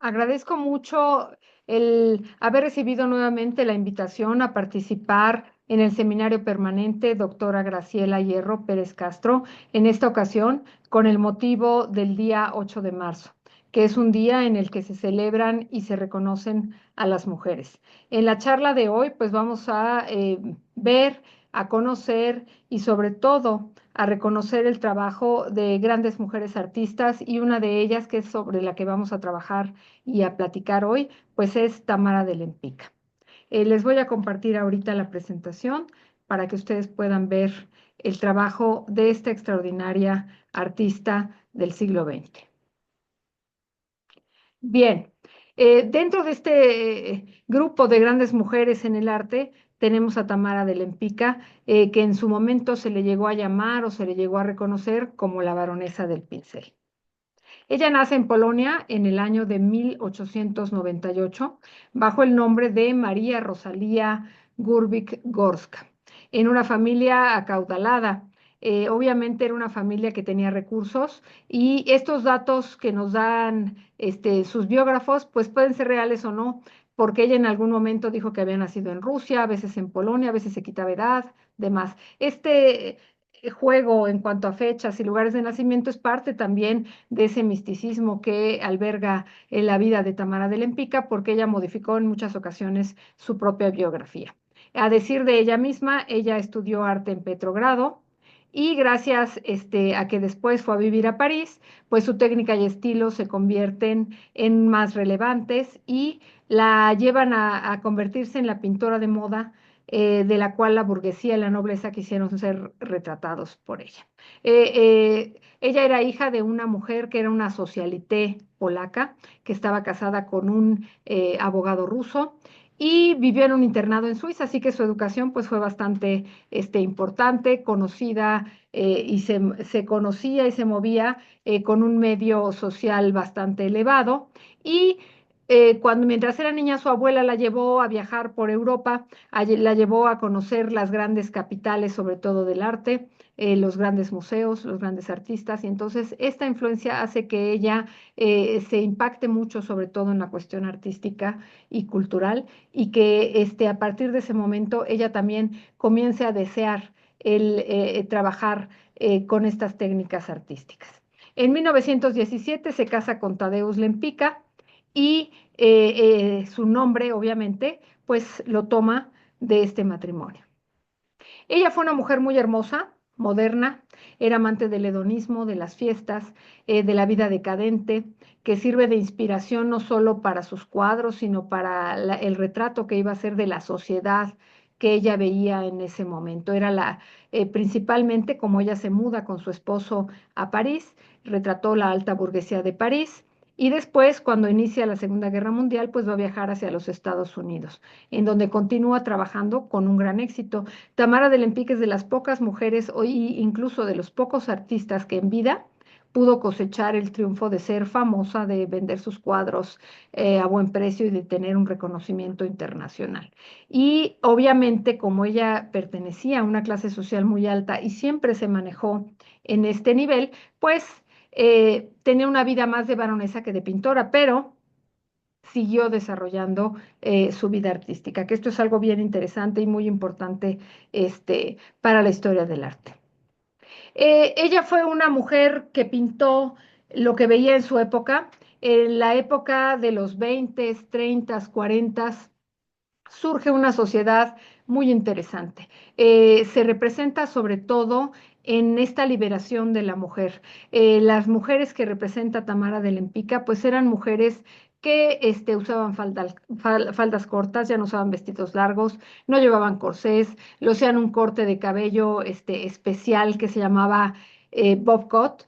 Agradezco mucho el haber recibido nuevamente la invitación a participar en el seminario permanente doctora Graciela Hierro Pérez Castro, en esta ocasión con el motivo del día 8 de marzo, que es un día en el que se celebran y se reconocen a las mujeres. En la charla de hoy, pues vamos a ver, a conocer y sobre todo a reconocer el trabajo de grandes mujeres artistas y una de ellas, que es sobre la que vamos a trabajar y a platicar hoy, pues es Tamara de Lempicka. Les voy a compartir ahorita la presentación para que ustedes puedan ver el trabajo de esta extraordinaria artista del siglo XX. Bien, dentro de este grupo de grandes mujeres en el arte, tenemos a Tamara de Lempicka, que en su momento se le llegó a llamar o se le llegó a reconocer como la baronesa del pincel. Ella nace en Polonia en el año de 1898 bajo el nombre de María Rosalía Gurbic-Gorska, en una familia acaudalada. Obviamente era una familia que tenía recursos y estos datos que nos dan sus biógrafos, pues pueden ser reales o no, porque ella en algún momento dijo que había nacido en Rusia, a veces en Polonia, a veces se quitaba edad, demás. Juego en cuanto a fechas y lugares de nacimiento es parte también de ese misticismo que alberga en la vida de Tamara de Lempicka, porque ella modificó en muchas ocasiones su propia biografía. A decir de ella misma, ella estudió arte en Petrogrado y gracias a que después fue a vivir a París, pues su técnica y estilo se convierten en más relevantes y la llevan a convertirse en la pintora de moda de la cual la burguesía y la nobleza quisieron ser retratados por ella. Ella era hija de una mujer que era una socialité polaca, que estaba casada con un abogado ruso y vivió en un internado en Suiza, así que su educación pues fue bastante importante, conocida y se conocía y se movía con un medio social bastante elevado. Y mientras era niña, su abuela la llevó a viajar por Europa, la llevó a conocer las grandes capitales, sobre todo del arte, los grandes museos, los grandes artistas, y entonces esta influencia hace que ella se impacte mucho, sobre todo en la cuestión artística y cultural, y que a partir de ese momento ella también comience a desear el trabajar con estas técnicas artísticas. En 1917 se casa con Tadeusz Lempicka y su nombre, obviamente, pues lo toma de este matrimonio. Ella fue una mujer muy hermosa, moderna, era amante del hedonismo, de las fiestas, de la vida decadente, que sirve de inspiración no solo para sus cuadros, sino para el retrato que iba a ser de la sociedad que ella veía en ese momento. Principalmente como ella se muda con su esposo a París, retrató la alta burguesía de París. Y después, cuando inicia la Segunda Guerra Mundial, pues va a viajar hacia los Estados Unidos, en donde continúa trabajando con un gran éxito. Tamara de Lempicka es de las pocas mujeres, hoy incluso de los pocos artistas que en vida pudo cosechar el triunfo de ser famosa, de vender sus cuadros a buen precio y de tener un reconocimiento internacional. Y obviamente, como ella pertenecía a una clase social muy alta y siempre se manejó en este nivel, pues tenía una vida más de baronesa que de pintora, pero siguió desarrollando su vida artística, que esto es algo bien interesante y muy importante para la historia del arte. Ella fue una mujer que pintó lo que veía en su época, en la época de los 20, 30, 40, surge una sociedad muy interesante. Se representa sobre todo en esta liberación de la mujer. Las mujeres que representa Tamara de Lempicka, pues eran mujeres que usaban faldas cortas, ya no usaban vestidos largos, no llevaban corsés, lo hacían un corte de cabello especial que se llamaba bob cut.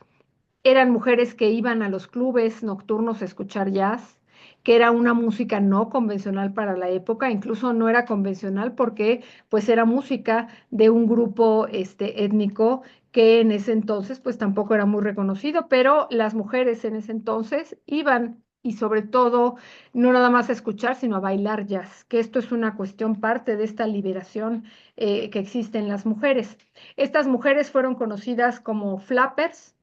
Eran mujeres que iban a los clubes nocturnos a escuchar jazz, que era una música no convencional para la época, incluso no era convencional porque pues era música de un grupo étnico que en ese entonces pues tampoco era muy reconocido, pero las mujeres en ese entonces iban y sobre todo no nada más a escuchar, sino a bailar jazz, que esto es una cuestión parte de esta liberación que existe en las mujeres. Estas mujeres fueron conocidas como flappers,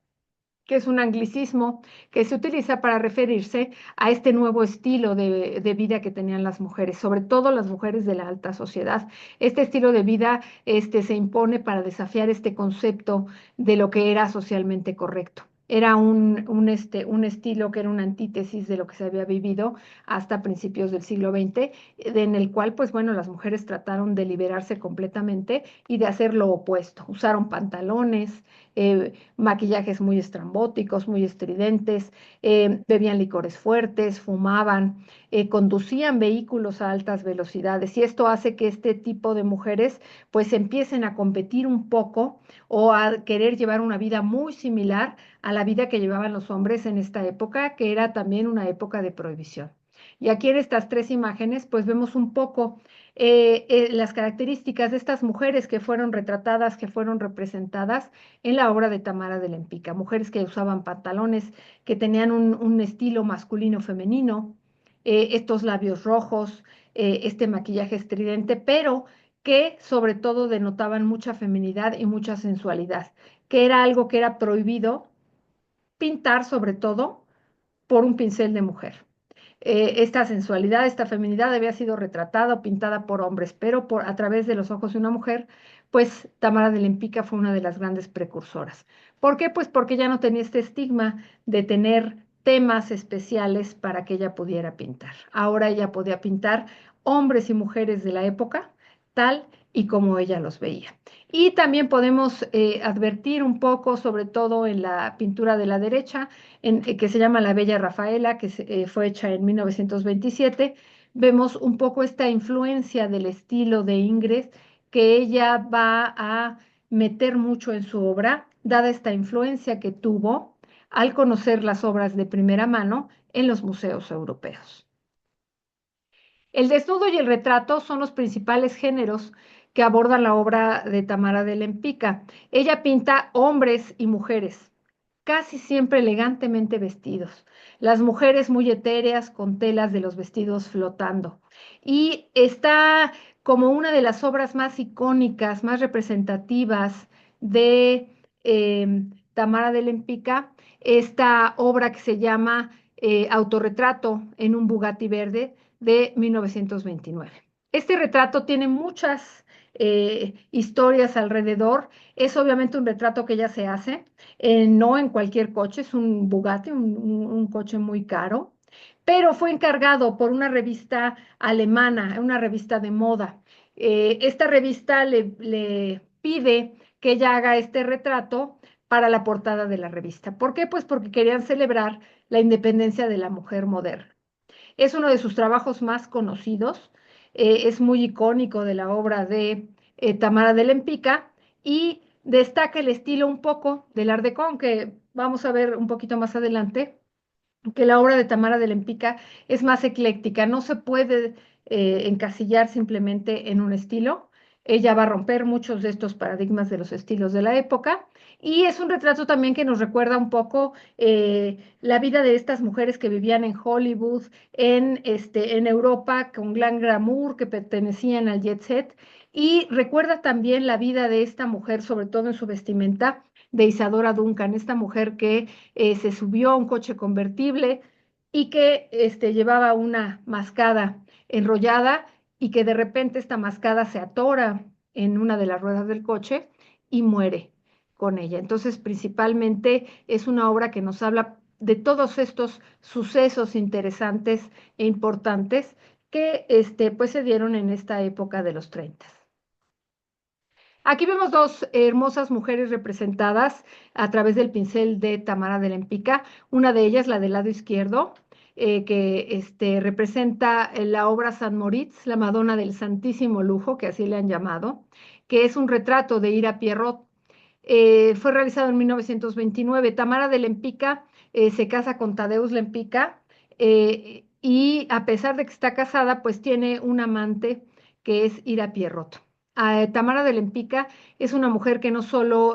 que es un anglicismo que se utiliza para referirse a este nuevo estilo de vida que tenían las mujeres, sobre todo las mujeres de la alta sociedad. Este estilo de vida se impone para desafiar este concepto de lo que era socialmente correcto. Era un estilo que era una antítesis de lo que se había vivido hasta principios del siglo XX, en el cual, pues bueno, las mujeres trataron de liberarse completamente y de hacer lo opuesto. Usaron pantalones, maquillajes muy estrambóticos, muy estridentes, bebían licores fuertes, fumaban, conducían vehículos a altas velocidades y esto hace que este tipo de mujeres pues empiecen a competir un poco o a querer llevar una vida muy similar a la vida que llevaban los hombres en esta época, que era también una época de prohibición. Y aquí en estas tres imágenes, pues vemos un poco las características de estas mujeres que fueron retratadas, que fueron representadas en la obra de Tamara de Lempicka. Mujeres que usaban pantalones, que tenían un estilo masculino-femenino, estos labios rojos, este maquillaje estridente, pero que sobre todo denotaban mucha feminidad y mucha sensualidad, que era algo que era prohibido pintar sobre todo por un pincel de mujer. Esta sensualidad, esta feminidad había sido retratada o pintada por hombres, pero a través de los ojos de una mujer, pues Tamara de Lempicka fue una de las grandes precursoras. ¿Por qué? Pues porque ya no tenía este estigma de tener temas especiales para que ella pudiera pintar. Ahora ella podía pintar hombres y mujeres de la época, tal y como ella los veía. Y también podemos advertir un poco, sobre todo en la pintura de la derecha, que se llama La Bella Rafaela, que fue hecha en 1927. Vemos un poco esta influencia del estilo de Ingres que ella va a meter mucho en su obra, dada esta influencia que tuvo al conocer las obras de primera mano en los museos europeos. El desnudo y el retrato son los principales géneros que abordan la obra de Tamara de Lempicka. Ella pinta hombres y mujeres, casi siempre elegantemente vestidos. Las mujeres muy etéreas con telas de los vestidos flotando. Y está como una de las obras más icónicas, más representativas de Tamara de Lempicka, esta obra que se llama Autorretrato en un Bugatti verde de 1929. Este retrato tiene muchas historias alrededor. Es obviamente un retrato que ella se hace, no en cualquier coche, es un Bugatti, un coche muy caro, pero fue encargado por una revista alemana, una revista de moda. Esta revista le pide que ella haga este retrato para la portada de la revista. ¿Por qué? Pues porque querían celebrar la independencia de la mujer moderna. Es uno de sus trabajos más conocidos, es muy icónico de la obra de Tamara de Lempicka y destaca el estilo un poco del Art Deco, que vamos a ver un poquito más adelante, que la obra de Tamara de Lempicka es más ecléctica, no se puede encasillar simplemente en un estilo. Ella va a romper muchos de estos paradigmas de los estilos de la época y es un retrato también que nos recuerda un poco la vida de estas mujeres que vivían en Hollywood, en Europa, con gran glamour, que pertenecían al jet set. Y recuerda también la vida de esta mujer, sobre todo en su vestimenta, de Isadora Duncan, esta mujer que se subió a un coche convertible y que llevaba una mascada enrollada y que de repente esta mascada se atora en una de las ruedas del coche y muere con ella. Entonces, principalmente es una obra que nos habla de todos estos sucesos interesantes e importantes que pues se dieron en esta época de los 30. Aquí vemos dos hermosas mujeres representadas a través del pincel de Tamara de Lempicka. Una de ellas, la del lado izquierdo, que representa la obra San Moritz, la Madonna del Santísimo Lujo, que así le han llamado, que es un retrato de Ira Pierrot. Fue realizado en 1929. Tamara de Lempicka se casa con Tadeusz Lempicka y a pesar de que está casada, pues tiene un amante que es Ira Pierrot. Tamara de Lempicka es una mujer que no solo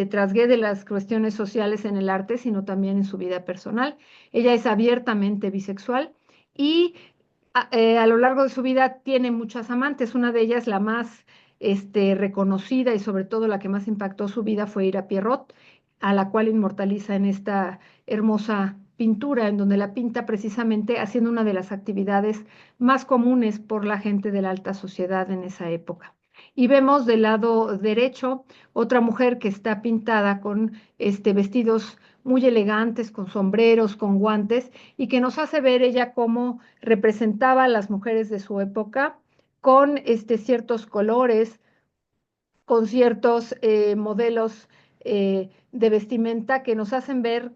trasgrede las cuestiones sociales en el arte, sino también en su vida personal. Ella es abiertamente bisexual y a lo largo de su vida tiene muchas amantes. Una de ellas, la más reconocida y sobre todo la que más impactó su vida fue Ira Pierrot, a la cual inmortaliza en esta hermosa pintura, en donde la pinta precisamente haciendo una de las actividades más comunes por la gente de la alta sociedad en esa época. Y vemos del lado derecho otra mujer que está pintada con vestidos muy elegantes, con sombreros, con guantes, y que nos hace ver ella cómo representaba a las mujeres de su época con ciertos colores, con ciertos modelos de vestimenta que nos hacen ver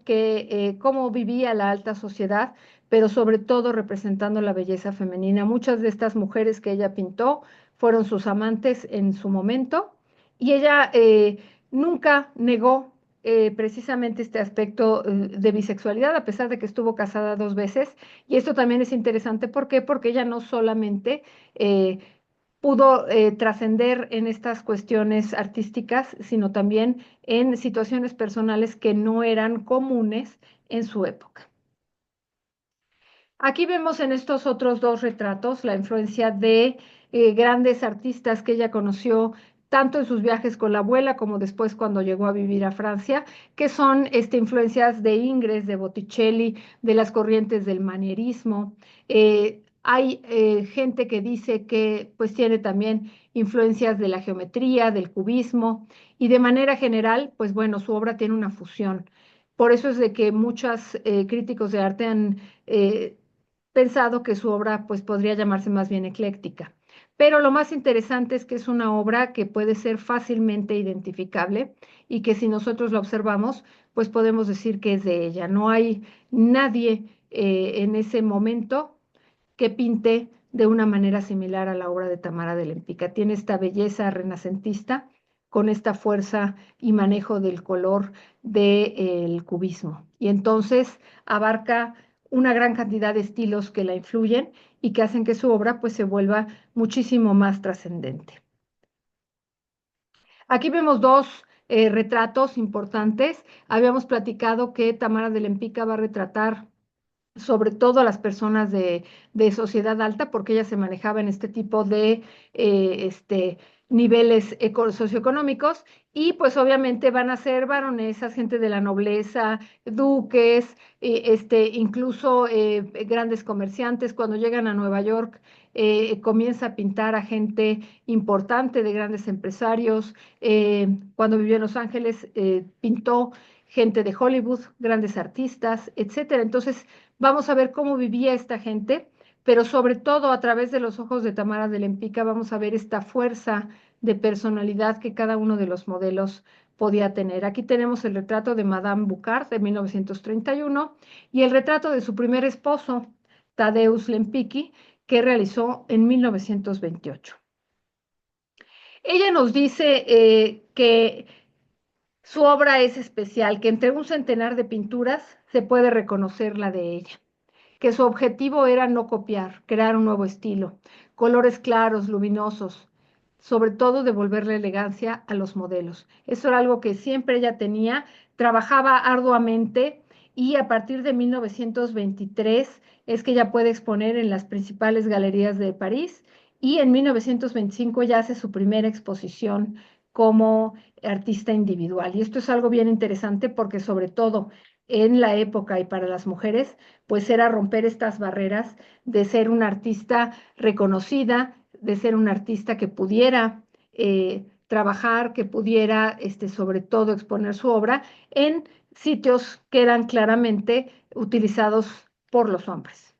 cómo vivía la alta sociedad, pero sobre todo representando la belleza femenina. Muchas de estas mujeres que ella pintó fueron sus amantes en su momento y ella nunca negó precisamente este aspecto de bisexualidad, a pesar de que estuvo casada 2 veces. Y esto también es interesante, ¿por qué? Porque ella no solamente pudo trascender en estas cuestiones artísticas, sino también en situaciones personales que no eran comunes en su época. Aquí vemos en estos otros dos retratos la influencia de grandes artistas que ella conoció tanto en sus viajes con la abuela como después cuando llegó a vivir a Francia, que son influencias de Ingres, de Botticelli, de las corrientes del manierismo. Hay gente que dice que pues tiene también influencias de la geometría, del cubismo, y de manera general, pues bueno, su obra tiene una fusión. Por eso es de que muchos críticos de arte han eh, pensado que su obra pues podría llamarse más bien ecléctica. Pero lo más interesante es que es una obra que puede ser fácilmente identificable y que si nosotros la observamos, pues podemos decir que es de ella. No hay nadie en ese momento que pinte de una manera similar a la obra de Tamara de Lempicka. Tiene esta belleza renacentista con esta fuerza y manejo del color del cubismo. Y entonces abarca una gran cantidad de estilos que la influyen y que hacen que su obra pues se vuelva muchísimo más trascendente. Aquí vemos dos retratos importantes. Habíamos platicado que Tamara de Lempicka va a retratar sobre todo a las personas de sociedad alta, porque ella se manejaba en este tipo de niveles socioeconómicos, y pues obviamente van a ser baronesas, gente de la nobleza, duques, incluso grandes comerciantes. Cuando llegan a Nueva York, comienza a pintar a gente importante de grandes empresarios. Cuando vivió en Los Ángeles, pintó gente de Hollywood, grandes artistas, etcétera. Entonces, vamos a ver cómo vivía esta gente, pero sobre todo a través de los ojos de Tamara de Lempicka vamos a ver esta fuerza de personalidad que cada uno de los modelos podía tener. Aquí tenemos el retrato de Madame Boucard de 1931 y el retrato de su primer esposo, Tadeusz Lempicki, que realizó en 1928. Ella nos dice que su obra es especial, que entre un centenar de pinturas se puede reconocer la de ella, que su objetivo era no copiar, crear un nuevo estilo, colores claros, luminosos, sobre todo devolverle elegancia a los modelos. Eso era algo que siempre ella tenía, trabajaba arduamente y a partir de 1923 es que ella puede exponer en las principales galerías de París y en 1925 ya hace su primera exposición como artista individual. Y esto es algo bien interesante porque sobre todo en la época y para las mujeres, pues era romper estas barreras de ser una artista reconocida, de ser una artista que pudiera trabajar, que pudiera sobre todo exponer su obra en sitios que eran claramente utilizados por los hombres.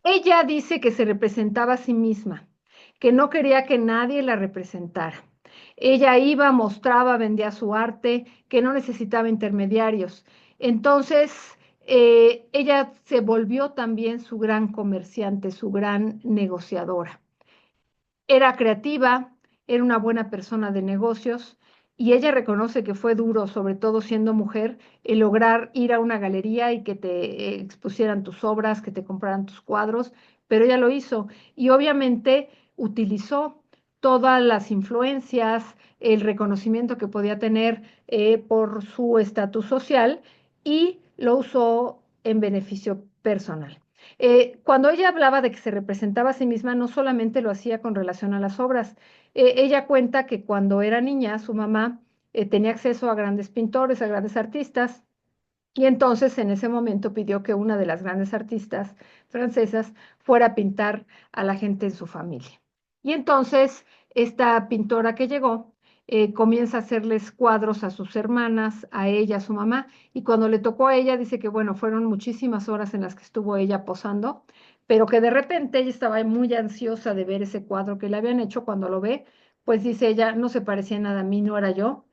Ella dice que se representaba a sí misma, que no quería que nadie la representara. Ella iba, mostraba, vendía su arte, que no necesitaba intermediarios. Entonces, ella se volvió también su gran comerciante, su gran negociadora. Era creativa, era una buena persona de negocios y ella reconoce que fue duro, sobre todo siendo mujer, el lograr ir a una galería y que te expusieran tus obras, que te compraran tus cuadros, pero ella lo hizo y obviamente utilizó todas las influencias, el reconocimiento que podía tener por su estatus social y lo usó en beneficio personal. Cuando ella hablaba de que se representaba a sí misma, no solamente lo hacía con relación a las obras. Ella cuenta que cuando era niña, su mamá tenía acceso a grandes pintores, a grandes artistas, y entonces en ese momento pidió que una de las grandes artistas francesas fuera a pintar a la gente en su familia. Y entonces esta pintora que llegó comienza a hacerles cuadros a sus hermanas, a ella, a su mamá, y cuando le tocó a ella dice que bueno, fueron muchísimas horas en las que estuvo ella posando, pero que de repente ella estaba muy ansiosa de ver ese cuadro que le habían hecho. Cuando lo ve, pues dice ella, no se parecía nada a mí, no era yo.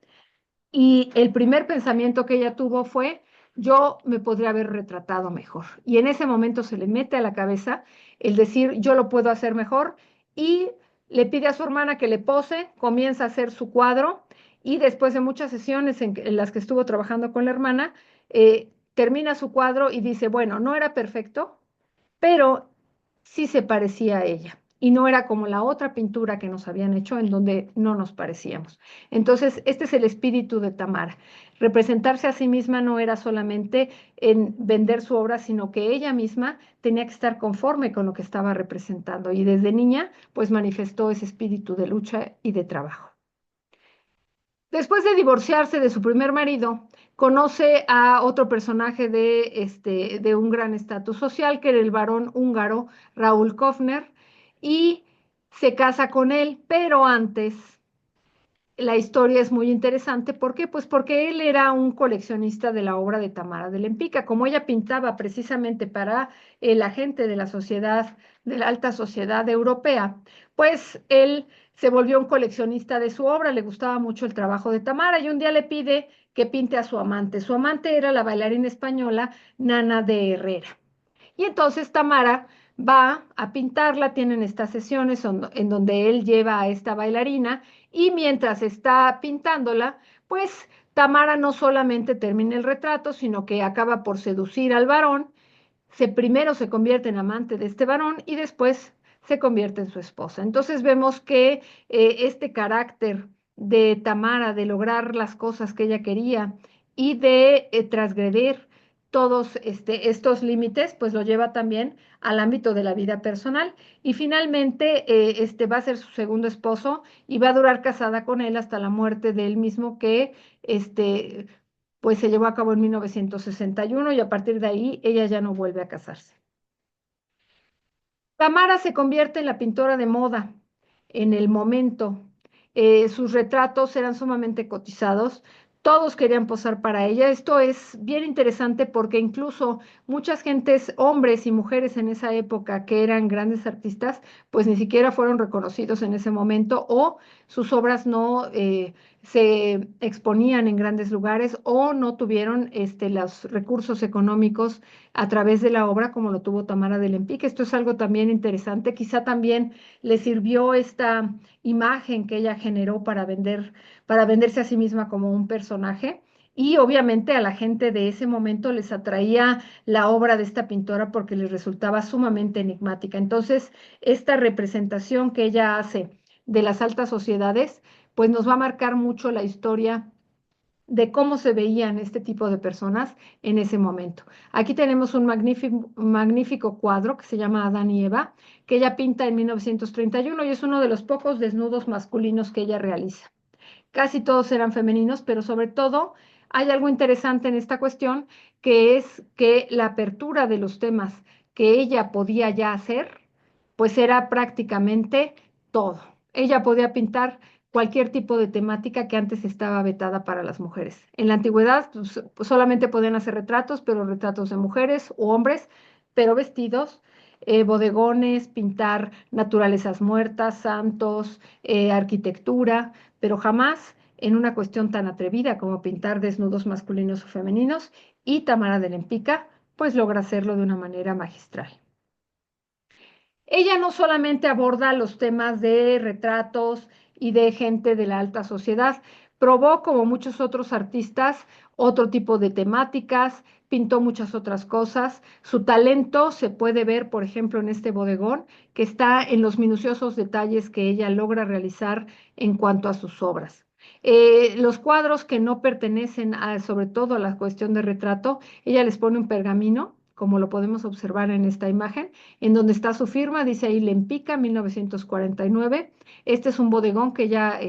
Y el primer pensamiento que ella tuvo fue, yo me podría haber retratado mejor. Y en ese momento se le mete a la cabeza el decir, yo lo puedo hacer mejor, y le pide a su hermana que le pose, comienza a hacer su cuadro, y después de muchas sesiones en las que estuvo trabajando con la hermana, termina su cuadro y dice, bueno, no era perfecto, pero sí se parecía a ella. Y no era como la otra pintura que nos habían hecho en donde no nos parecíamos. Entonces, este es el espíritu de Tamara. Representarse a sí misma no era solamente en vender su obra, sino que ella misma tenía que estar conforme con lo que estaba representando. Y desde niña, pues manifestó ese espíritu de lucha y de trabajo. Después de divorciarse de su primer marido, conoce a otro personaje de un gran estatus social, que era el barón húngaro Raúl Kofner, y se casa con él, pero antes la historia es muy interesante. ¿Por qué? Pues porque él era un coleccionista de la obra de Tamara de Lempicka. Como ella pintaba precisamente para la gente de la sociedad, de la alta sociedad europea, pues él se volvió un coleccionista de su obra, le gustaba mucho el trabajo de Tamara, y un día le pide que pinte a su amante. Su amante era la bailarina española Nana de Herrera. Y entonces Tamara va a pintarla, tienen estas sesiones en donde él lleva a esta bailarina, y mientras está pintándola, pues Tamara no solamente termina el retrato, sino que acaba por seducir al varón. Primero se convierte en amante de este varón y después se convierte en su esposa. Entonces vemos que este carácter de Tamara de lograr las cosas que ella quería y de transgredir todos estos límites, pues lo lleva también al ámbito de la vida personal. Y finalmente va a ser su segundo esposo y va a durar casada con él hasta la muerte de él mismo, que este, pues se llevó a cabo en 1961, y a partir de ahí ella ya no vuelve a casarse. Tamara se convierte en la pintora de moda en el momento. Sus retratos eran sumamente cotizados. Todos querían posar para ella. Esto es bien interesante porque incluso muchas gentes, hombres y mujeres en esa época que eran grandes artistas, pues ni siquiera fueron reconocidos en ese momento, o sus obras no se exponían en grandes lugares, o no tuvieron los recursos económicos a través de la obra como lo tuvo Tamara de Lempicka. Esto es algo también interesante. Quizá también le sirvió esta imagen que ella generó para venderse a sí misma como un personaje. Y obviamente a la gente de ese momento les atraía la obra de esta pintora porque les resultaba sumamente enigmática. Entonces, esta representación que ella hace de las altas sociedades, pues nos va a marcar mucho la historia de cómo se veían este tipo de personas en ese momento. Aquí tenemos un magnífico cuadro que se llama Adán y Eva, que ella pinta en 1931, y es uno de los pocos desnudos masculinos que ella realiza. Casi todos eran femeninos, pero sobre todo hay algo interesante en esta cuestión, que es que la apertura de los temas que ella podía ya hacer, pues era prácticamente todo. Ella podía pintar cualquier tipo de temática que antes estaba vetada para las mujeres. En la antigüedad pues, solamente podían hacer retratos, pero retratos de mujeres o hombres, pero vestidos, bodegones, pintar naturalezas muertas, santos, arquitectura, pero jamás en una cuestión tan atrevida como pintar desnudos masculinos o femeninos, y Tamara de Lempicka pues logra hacerlo de una manera magistral. Ella no solamente aborda los temas de retratos y de gente de la alta sociedad, probó, como muchos otros artistas, otro tipo de temáticas, pintó muchas otras cosas. Su talento se puede ver, por ejemplo, en este bodegón, que está en los minuciosos detalles que ella logra realizar en cuanto a sus obras. Los cuadros que no pertenecen sobre todo a la cuestión de retrato, ella les pone un pergamino, como lo podemos observar en esta imagen, en donde está su firma, dice ahí Lempicka 1949. Este es un bodegón que ya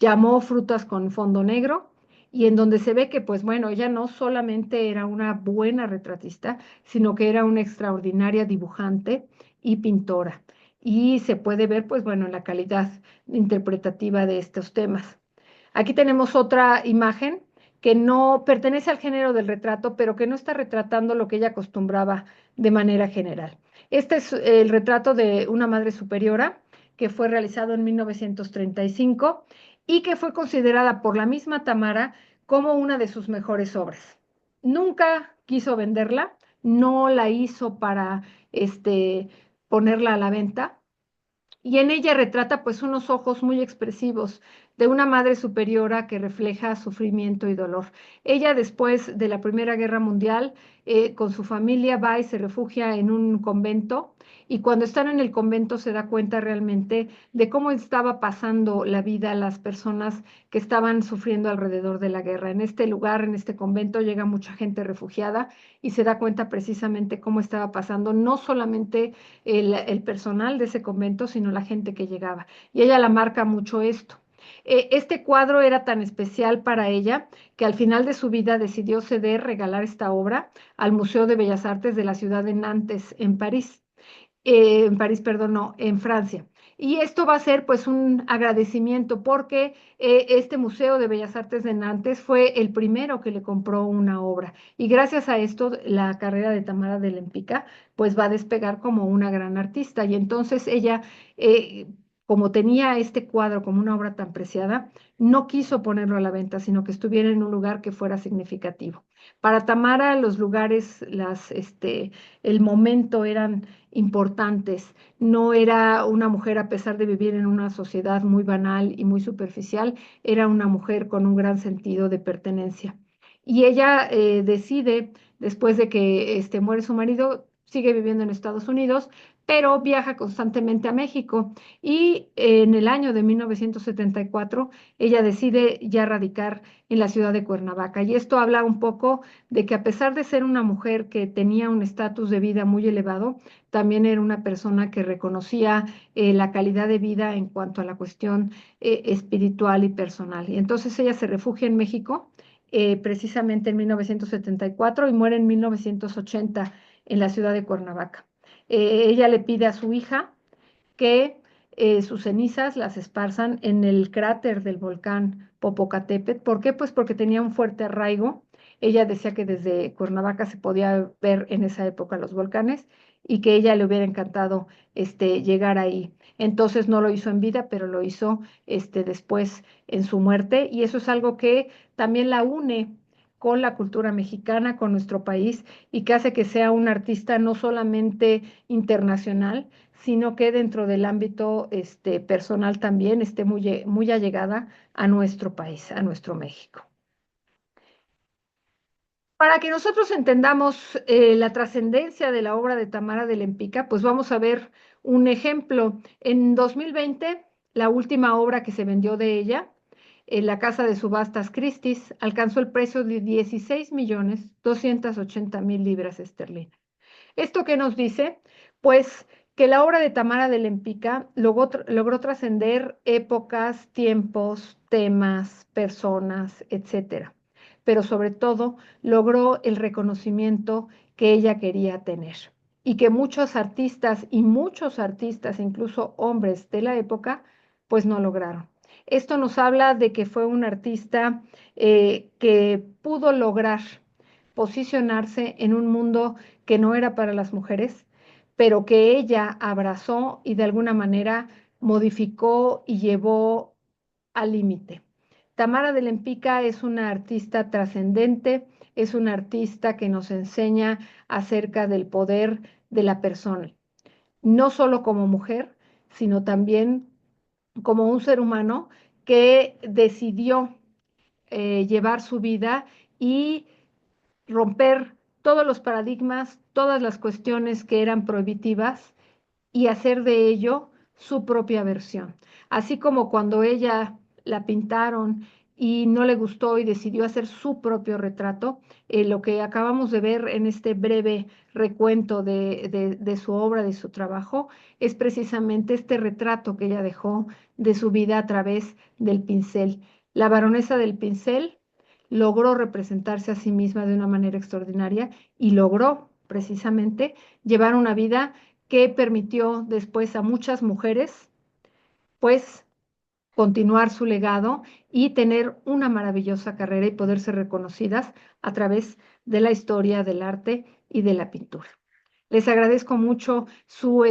llamó Frutas con fondo negro, y en donde se ve que, pues bueno, ella no solamente era una buena retratista, sino que era una extraordinaria dibujante y pintora. Y se puede ver, pues bueno, la calidad interpretativa de estos temas. Aquí tenemos otra imagen que no pertenece al género del retrato, pero que no está retratando lo que ella acostumbraba de manera general. Este es el retrato de una madre superiora que fue realizado en 1935 y que fue considerada por la misma Tamara como una de sus mejores obras. Nunca quiso venderla, no la hizo para ponerla a la venta, y en ella retrata pues unos ojos muy expresivos de una madre superiora que refleja sufrimiento y dolor. Ella después de la Primera Guerra Mundial con su familia va y se refugia en un convento, y cuando están en el convento se da cuenta realmente de cómo estaba pasando la vida a las personas que estaban sufriendo alrededor de la guerra. En este lugar, en este convento, llega mucha gente refugiada y se da cuenta precisamente cómo estaba pasando no solamente el personal de ese convento, sino la gente que llegaba. Y ella la marca mucho esto. Este cuadro era tan especial para ella que al final de su vida decidió ceder, regalar esta obra al Museo de Bellas Artes de la ciudad de Nantes, en París, perdón, no, en Francia. Y esto va a ser pues un agradecimiento porque este Museo de Bellas Artes de Nantes fue el primero que le compró una obra. Y gracias a esto la carrera de Tamara de Lempicka pues va a despegar como una gran artista. Y entonces ella, eh, como tenía este cuadro como una obra tan preciada, no quiso ponerlo a la venta, sino que estuviera en un lugar que fuera significativo. Para Tamara los lugares, el momento eran importantes. No era una mujer, a pesar de vivir en una sociedad muy banal y muy superficial, era una mujer con un gran sentido de pertenencia. Y ella decide, después de que muere su marido, sigue viviendo en Estados Unidos, pero viaja constantemente a México. Y en el año de 1974, ella decide ya radicar en la ciudad de Cuernavaca. Y esto habla un poco de que, a pesar de ser una mujer que tenía un estatus de vida muy elevado, también era una persona que reconocía la calidad de vida en cuanto a la cuestión espiritual y personal. Y entonces ella se refugia en México precisamente en 1974 y muere en 1980 en la ciudad de Cuernavaca. Ella le pide a su hija que sus cenizas las esparzan en el cráter del volcán Popocatépetl. ¿Por qué? Pues porque tenía un fuerte arraigo. Ella decía que desde Cuernavaca se podía ver en esa época los volcanes y que ella le hubiera encantado llegar ahí. Entonces no lo hizo en vida, pero lo hizo después en su muerte, y eso es algo que también la une con la cultura mexicana, con nuestro país, y que hace que sea una artista no solamente internacional, sino que dentro del ámbito personal también esté muy, muy allegada a nuestro país, a nuestro México. Para que nosotros entendamos la trascendencia de la obra de Tamara de Lempicka, pues vamos a ver un ejemplo. En 2020, la última obra que se vendió de ella, en la casa de subastas Christie's, alcanzó el precio de 16.280.000 libras esterlinas. ¿Esto qué nos dice? Pues que la obra de Tamara de Lempicka logró trascender épocas, tiempos, temas, personas, etcétera. Pero sobre todo logró el reconocimiento que ella quería tener, y que muchos artistas, incluso hombres de la época, pues no lograron. Esto nos habla de que fue un artista que pudo lograr posicionarse en un mundo que no era para las mujeres, pero que ella abrazó y de alguna manera modificó y llevó al límite. Tamara de Lempicka es una artista trascendente, es una artista que nos enseña acerca del poder de la persona, no solo como mujer, sino también como un ser humano que decidió llevar su vida y romper todos los paradigmas, todas las cuestiones que eran prohibitivas, y hacer de ello su propia versión. Así como cuando ella la pintaron y no le gustó y decidió hacer su propio retrato. Lo que acabamos de ver en este breve recuento de su obra, de su trabajo, es precisamente este retrato que ella dejó de su vida a través del pincel. La baronesa del pincel logró representarse a sí misma de una manera extraordinaria y logró precisamente llevar una vida que permitió después a muchas mujeres, pues, continuar su legado y tener una maravillosa carrera y poder ser reconocidas a través de la historia del arte y de la pintura. Les agradezco mucho su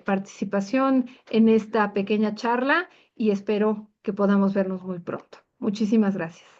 participación en esta pequeña charla y espero que podamos vernos muy pronto. Muchísimas gracias.